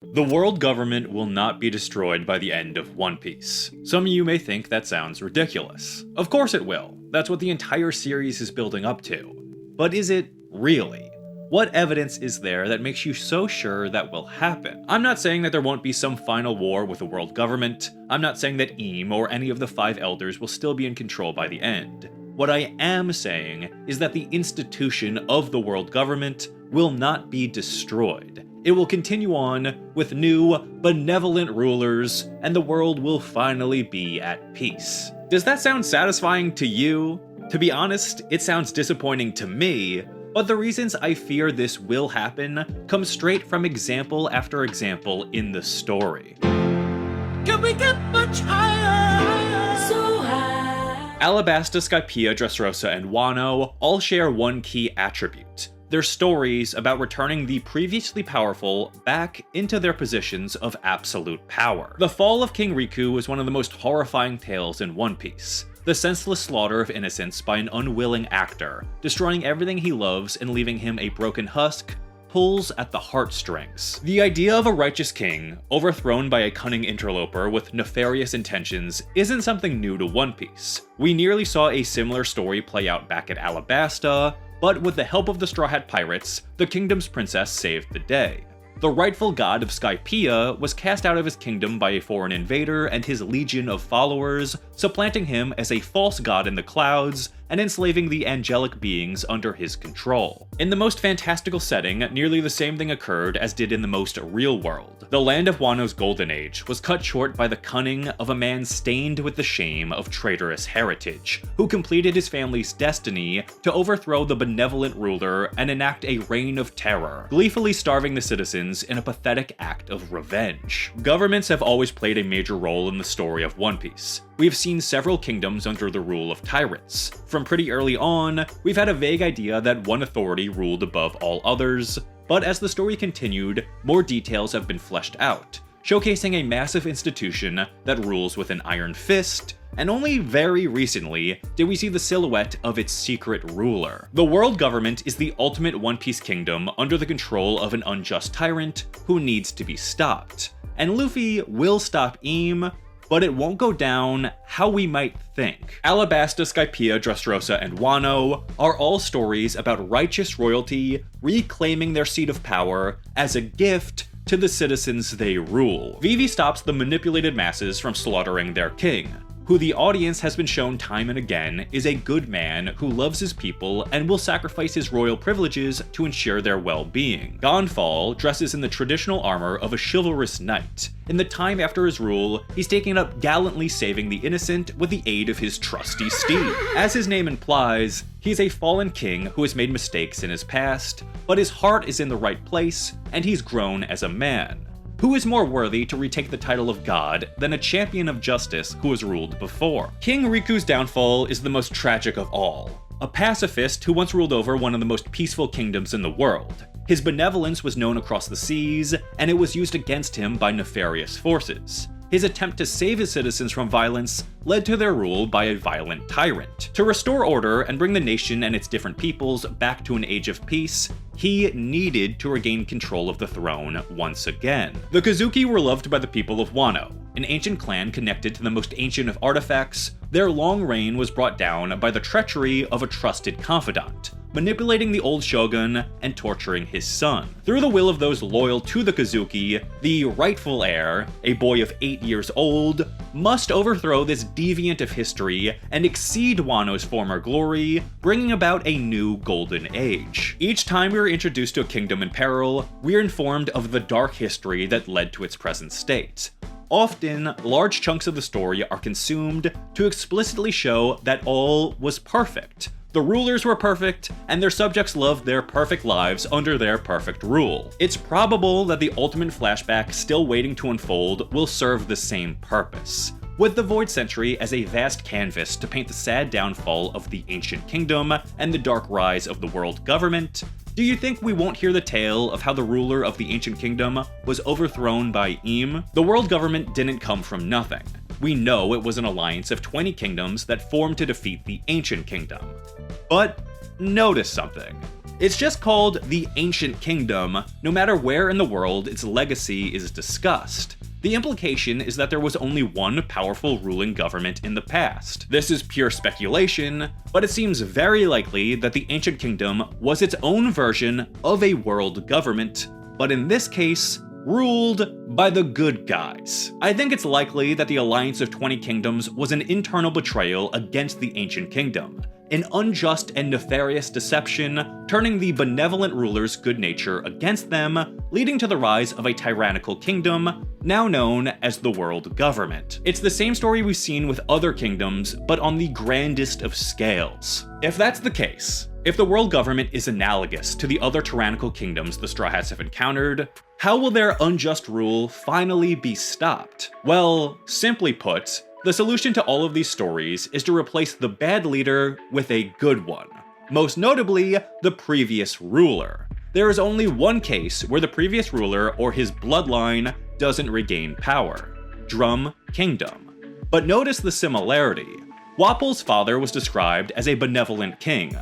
The world government will not be destroyed by the end of One Piece. Some of you may think that sounds ridiculous. Of course it will. That's what the entire series is building up to. But is it really? What evidence is there that makes you so sure that will happen? I'm not saying that there won't be some final war with the world government. I'm not saying that Eam or any of the Five Elders will still be in control by the end. What I am saying is that the institution of the world government will not be destroyed. It will continue on with new, benevolent rulers, and the world will finally be at peace. Does that sound satisfying to you? To be honest, it sounds disappointing to me, but the reasons I fear this will happen come straight from example after example in the story. Can we get much higher? So high. Alabasta, Skypiea, Dressrosa, and Wano all share one key attribute. Their stories about returning the previously powerful back into their positions of absolute power. The fall of King Riku is one of the most horrifying tales in One Piece. The senseless slaughter of innocents by an unwilling actor, destroying everything he loves and leaving him a broken husk, pulls at the heartstrings. The idea of a righteous king, overthrown by a cunning interloper with nefarious intentions, isn't something new to One Piece. We nearly saw a similar story play out back at Alabasta, but with the help of the Straw Hat Pirates, the kingdom's princess saved the day. The rightful god of Skypiea was cast out of his kingdom by a foreign invader and his legion of followers, supplanting him as a false god in the clouds and enslaving the angelic beings under his control. In the most fantastical setting, nearly the same thing occurred as did in the most real world. The land of Wano's golden age was cut short by the cunning of a man stained with the shame of traitorous heritage, who completed his family's destiny to overthrow the benevolent ruler and enact a reign of terror, gleefully starving the citizens in a pathetic act of revenge. Governments have always played a major role in the story of One Piece. We've seen several kingdoms under the rule of tyrants. From pretty early on, we've had a vague idea that one authority ruled above all others, but as the story continued, more details have been fleshed out, showcasing a massive institution that rules with an iron fist, and only very recently did we see the silhouette of its secret ruler. The world government is the ultimate One Piece kingdom under the control of an unjust tyrant who needs to be stopped. And Luffy will stop Eam, but it won't go down how we might think. Alabasta, Skypiea, Dressrosa, and Wano are all stories about righteous royalty reclaiming their seat of power as a gift to the citizens they rule. Vivi stops the manipulated masses from slaughtering their king, who the audience has been shown time and again is a good man who loves his people and will sacrifice his royal privileges to ensure their well-being. Gonfall dresses in the traditional armor of a chivalrous knight. In the time after his rule, he's taken up gallantly saving the innocent with the aid of his trusty steed. As his name implies, he's a fallen king who has made mistakes in his past, but his heart is in the right place, and he's grown as a man. Who is more worthy to retake the title of God than a champion of justice who has ruled before? King Riku's downfall is the most tragic of all. A pacifist who once ruled over one of the most peaceful kingdoms in the world. His benevolence was known across the seas, and it was used against him by nefarious forces. His attempt to save his citizens from violence led to their rule by a violent tyrant. To restore order and bring the nation and its different peoples back to an age of peace, he needed to regain control of the throne once again. The Kozuki were loved by the people of Wano, an ancient clan connected to the most ancient of artifacts. Their long reign was brought down by the treachery of a trusted confidant, manipulating the old shogun and torturing his son. Through the will of those loyal to the Kozuki, the rightful heir, a boy of 8 years old, must overthrow this deviant of history and exceed Wano's former glory, bringing about a new golden age. Each time we are introduced to a kingdom in peril, we are informed of the dark history that led to its present state. Often, large chunks of the story are consumed to explicitly show that all was perfect. The rulers were perfect, and their subjects loved their perfect lives under their perfect rule. It's probable that the ultimate flashback still waiting to unfold will serve the same purpose, with the Void Century as a vast canvas to paint the sad downfall of the ancient kingdom and the dark rise of the world government. Do you think we won't hear the tale of how the ruler of the ancient kingdom was overthrown by Eam? The world government didn't come from nothing. We know it was an alliance of 20 kingdoms that formed to defeat the ancient kingdom. But notice something. It's just called the Ancient Kingdom, no matter where in the world its legacy is discussed. The implication is that there was only one powerful ruling government in the past. This is pure speculation, but it seems very likely that the Ancient Kingdom was its own version of a world government, but in this case, ruled by the good guys. I think it's likely that the Alliance of 20 Kingdoms was an internal betrayal against the Ancient Kingdom, an unjust and nefarious deception, turning the benevolent rulers' good nature against them, leading to the rise of a tyrannical kingdom, now known as the world government. It's the same story we've seen with other kingdoms, but on the grandest of scales. If that's the case, if the world government is analogous to the other tyrannical kingdoms the Straw Hats have encountered, how will their unjust rule finally be stopped? Well, simply put, the solution to all of these stories is to replace the bad leader with a good one, most notably the previous ruler. There is only one case where the previous ruler or his bloodline doesn't regain power: Drum Kingdom. But notice the similarity. Wapol's father was described as a benevolent king.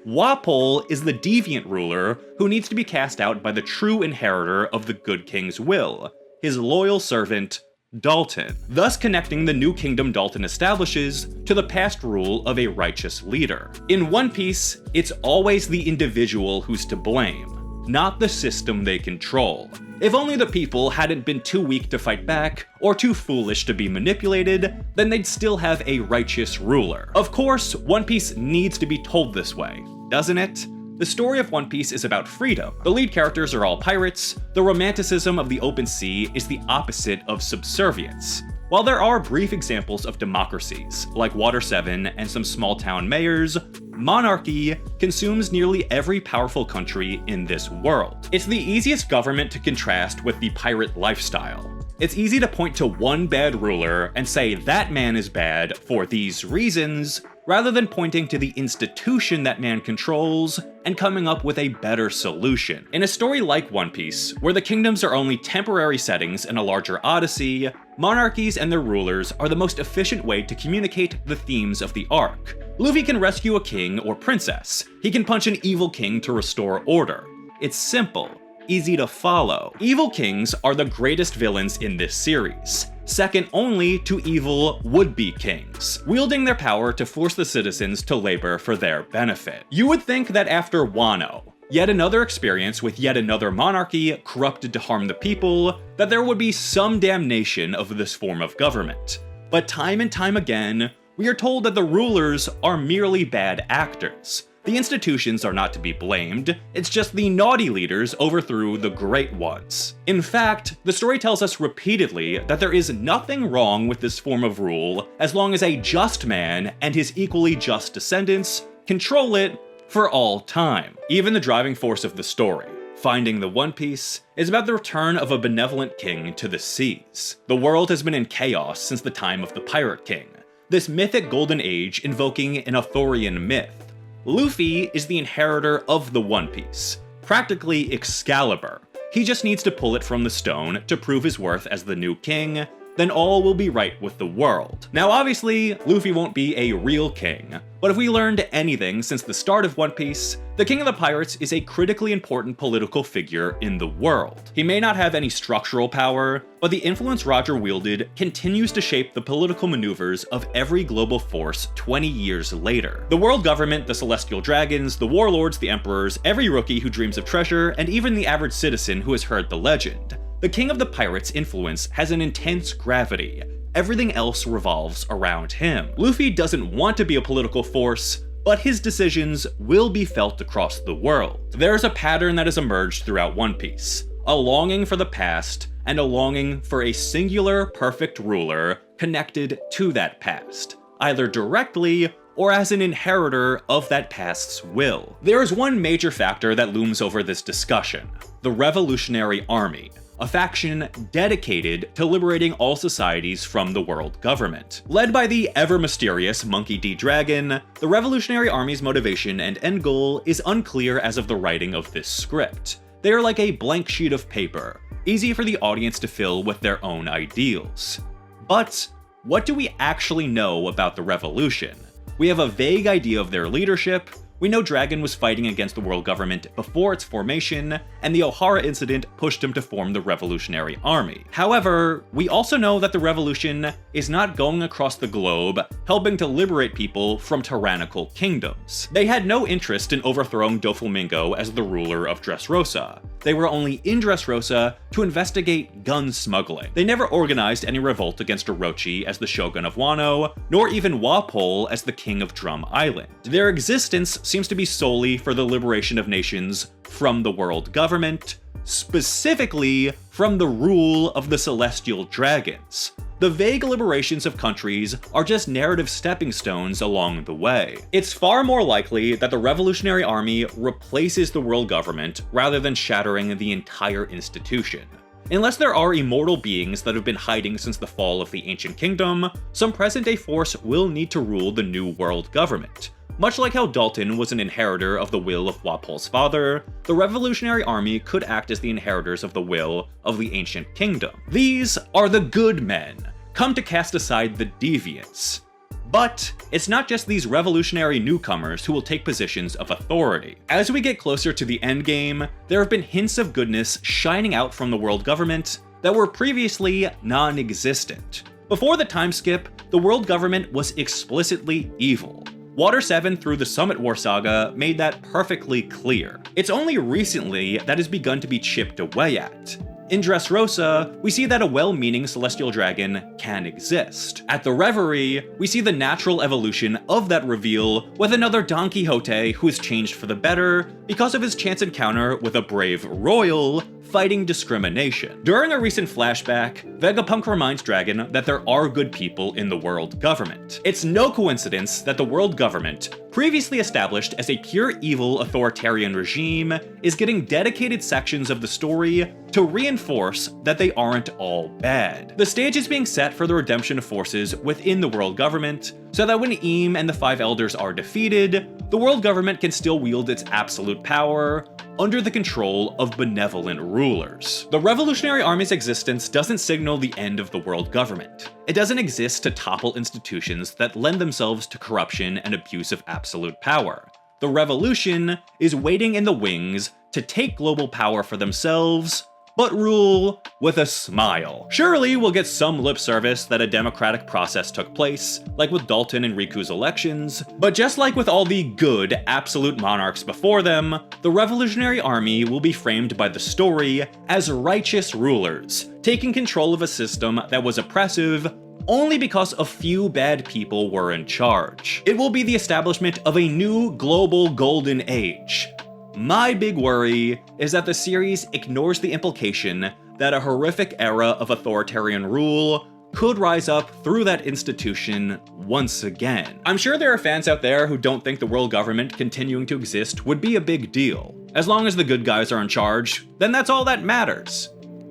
Wapol is the deviant ruler who needs to be cast out by the true inheritor of the good king's will, his loyal servant, Dalton, thus connecting the new kingdom Dalton establishes to the past rule of a righteous leader. In One Piece, it's always the individual who's to blame, not the system they control. If only the people hadn't been too weak to fight back, or too foolish to be manipulated, then they'd still have a righteous ruler. Of course, One Piece needs to be told this way, doesn't it? The story of One Piece is about freedom. The lead characters are all pirates. The romanticism of the open sea is the opposite of subservience. While there are brief examples of democracies, like Water 7 and some small-town mayors, monarchy consumes nearly every powerful country in this world. It's the easiest government to contrast with the pirate lifestyle. It's easy to point to one bad ruler and say that man is bad for these reasons, rather than pointing to the institution that man controls and coming up with a better solution. In a story like One Piece, where the kingdoms are only temporary settings in a larger odyssey, monarchies and their rulers are the most efficient way to communicate the themes of the arc. Luffy can rescue a king or princess. He can punch an evil king to restore order. It's simple, easy to follow. Evil kings are the greatest villains in this series, second only to evil would-be kings, wielding their power to force the citizens to labor for their benefit. You would think that after Wano, yet another experience with yet another monarchy corrupted to harm the people, that there would be some damnation of this form of government. But time and time again, we are told that the rulers are merely bad actors. The institutions are not to be blamed, it's just the naughty leaders overthrew the great ones. In fact, the story tells us repeatedly that there is nothing wrong with this form of rule as long as a just man and his equally just descendants control it for all time. Even the driving force of the story, finding the One Piece, is about the return of a benevolent king to the seas. The world has been in chaos since the time of the Pirate King, this mythic golden age invoking an Arthurian myth. Luffy is the inheritor of the One Piece, practically Excalibur. He just needs to pull it from the stone to prove his worth as the new king, then all will be right with the world. Now obviously, Luffy won't be a real king, but if we learned anything since the start of One Piece, the King of the Pirates is a critically important political figure in the world. He may not have any structural power, but the influence Roger wielded continues to shape the political maneuvers of every global force 20 years later. The world government, the celestial dragons, the warlords, the emperors, every rookie who dreams of treasure, and even the average citizen who has heard the legend. The King of the Pirates' influence has an intense gravity. Everything else revolves around him. Luffy doesn't want to be a political force, but his decisions will be felt across the world. There's a pattern that has emerged throughout One Piece, a longing for the past and a longing for a singular, perfect ruler connected to that past, either directly or as an inheritor of that past's will. There is one major factor that looms over this discussion: the Revolutionary Army, a faction dedicated to liberating all societies from the world government. Led by the ever-mysterious Monkey D. Dragon, the Revolutionary Army's motivation and end goal is unclear as of the writing of this script. They are like a blank sheet of paper, easy for the audience to fill with their own ideals. But what do we actually know about the revolution? We have a vague idea of their leadership, We know Dragon was fighting against the world government before its formation, and the O'Hara incident pushed him to form the Revolutionary Army. However, we also know that the revolution is not going across the globe, helping to liberate people from tyrannical kingdoms. They had no interest in overthrowing Doflamingo as the ruler of Dressrosa. They were only in Dressrosa to investigate gun smuggling. They never organized any revolt against Orochi as the shogun of Wano, nor even Walpole as the king of Drum Island. Their existence seems to be solely for the liberation of nations from the world government, specifically from the rule of the Celestial Dragons. The vague liberations of countries are just narrative stepping stones along the way. It's far more likely that the Revolutionary Army replaces the world government rather than shattering the entire institution. Unless there are immortal beings that have been hiding since the fall of the Ancient Kingdom, some present-day force will need to rule the new world government. Much like how Dalton was an inheritor of the will of Walpole's father, the Revolutionary Army could act as the inheritors of the will of the Ancient Kingdom. These are the good men, come to cast aside the deviants. But it's not just these revolutionary newcomers who will take positions of authority. As we get closer to the endgame, there have been hints of goodness shining out from the world government that were previously non-existent. Before the time skip, the world government was explicitly evil. Water 7 through the Summit War saga made that perfectly clear. It's only recently that has begun to be chipped away at. In Dressrosa, we see that a well-meaning celestial dragon can exist. At the Reverie, we see the natural evolution of that reveal with another Don Quixote who is changed for the better because of his chance encounter with a brave royal fighting discrimination. During a recent flashback, Vegapunk reminds Dragon that there are good people in the world government. It's no coincidence that the world government, previously established as a pure evil authoritarian regime, is getting dedicated sections of the story to reinforce that they aren't all bad. The stage is being set for the redemption of forces within the world government, so that when Eam and the Five Elders are defeated, the world government can still wield its absolute power under the control of benevolent rulers. The Revolutionary Army's existence doesn't signal the end of the world government. It doesn't exist to topple institutions that lend themselves to corruption and abuse of absolute power. The revolution is waiting in the wings to take global power for themselves, but rule with a smile. Surely we'll get some lip service that a democratic process took place, like with Dalton and Riku's elections, but just like with all the good absolute monarchs before them, the Revolutionary Army will be framed by the story as righteous rulers, taking control of a system that was oppressive only because a few bad people were in charge. It will be the establishment of a new global golden age. My big worry is that the series ignores the implication that a horrific era of authoritarian rule could rise up through that institution once again. I'm sure there are fans out there who don't think the world government continuing to exist would be a big deal. As long as the good guys are in charge, then that's all that matters.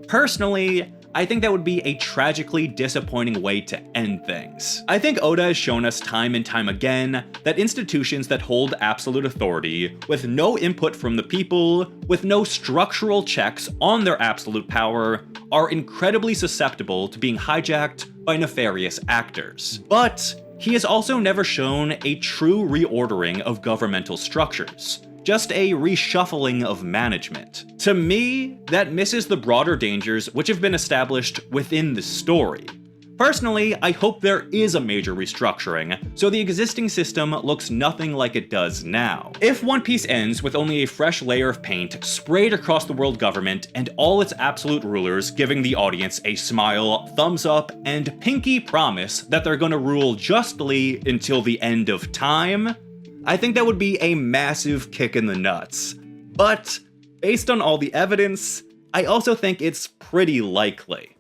Personally, I think that would be a tragically disappointing way to end things. I think Oda has shown us time and time again that institutions that hold absolute authority, with no input from the people, with no structural checks on their absolute power, are incredibly susceptible to being hijacked by nefarious actors. But he has also never shown a true reordering of governmental structures, just a reshuffling of management. To me, that misses the broader dangers which have been established within the story. Personally, I hope there is a major restructuring, so the existing system looks nothing like it does now. If One Piece ends with only a fresh layer of paint sprayed across the world government and all its absolute rulers giving the audience a smile, thumbs up, and pinky promise that they're gonna rule justly until the end of time, I think that would be a massive kick in the nuts. But based on all the evidence, I also think it's pretty likely.